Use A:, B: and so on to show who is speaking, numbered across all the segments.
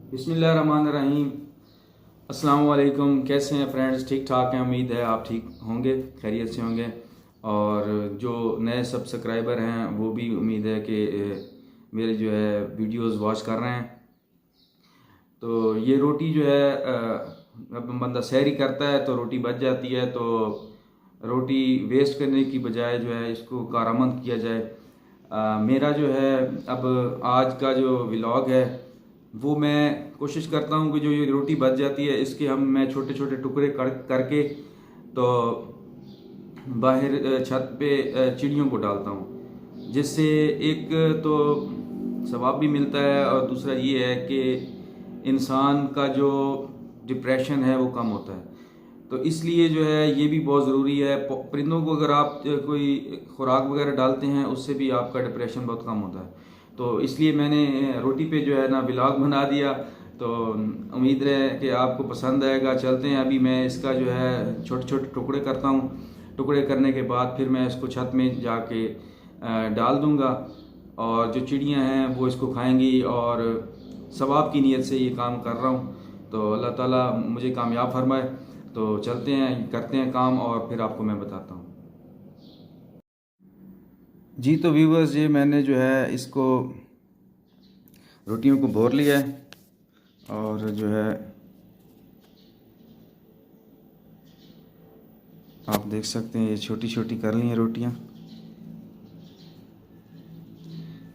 A: बिस्मिल्लाहिर्रहमानिर्रहीम। अस्सलाम वालेकुम। कैसे हैं फ्रेंड्स? ठीक ठाक हैं, उम्मीद है आप ठीक होंगे, खैरियत से होंगे। और जो नए सब्सक्राइबर हैं वो भी उम्मीद है कि मेरे जो है वीडियोस वॉच कर रहे हैं। तो ये रोटी जो है अब बंदा सहरी करता है तो रोटी बच जाती है, तो रोटी वेस्ट करने की बजाय जो है इसको कारआमद किया जाए। मेरा जो है अब आज का जो व्लॉग है वो मैं कोशिश करता हूँ कि जो ये रोटी बच जाती है इसके मैं छोटे छोटे टुकड़े करके तो बाहर छत पे चिड़ियों को डालता हूँ, जिससे एक तो सवाब भी मिलता है और दूसरा ये है कि इंसान का जो डिप्रेशन है वो कम होता है। तो इसलिए जो है ये भी बहुत ज़रूरी है। परिंदों को अगर आप कोई खुराक वगैरह डालते हैं उससे भी आपका डिप्रेशन बहुत कम होता है। तो इसलिए मैंने रोटी पे जो है ना व्लॉग बना दिया। तो उम्मीद है कि आपको पसंद आएगा। चलते हैं, अभी मैं इसका जो है छोटे छोटे टुकड़े करता हूँ। टुकड़े करने के बाद फिर मैं इसको छत में जाके डाल दूँगा और जो चिड़ियाँ हैं वो इसको खाएंगी और सवाब की नीयत से ये काम कर रहा हूँ। तो अल्लाह ताला मुझे कामयाब फरमाए। तो चलते हैं, करते हैं काम और फिर आपको मैं बताता हूँ। जी तो व्यूवर्स, ये मैंने जो है इसको रोटियों को भोर लिया है और जो है आप देख सकते हैं ये छोटी छोटी कर ली हैं रोटियाँ।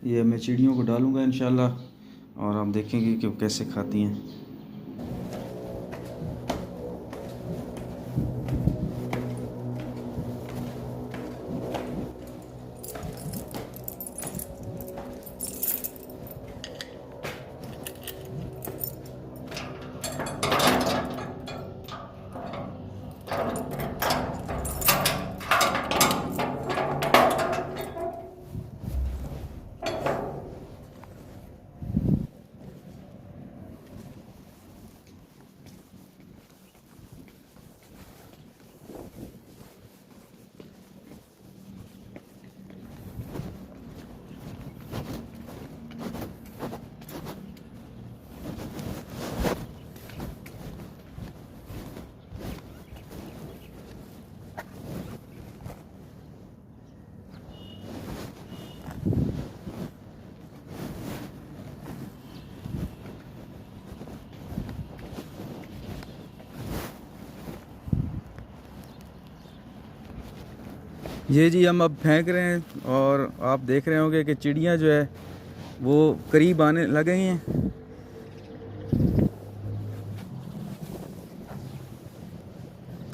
A: ये मैं चिड़ियों को डालूँगा इंशाल्लाह और आप देखेंगे कि वो कैसे खाती हैं। ये जी हम अब फेंक रहे हैं और आप देख रहे होंगे कि चिड़ियाँ जो है वो करीब आने लग गई हैं।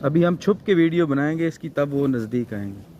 A: अभी हम छुप के वीडियो बनाएंगे इसकी, तब वो नज़दीक आएंगे।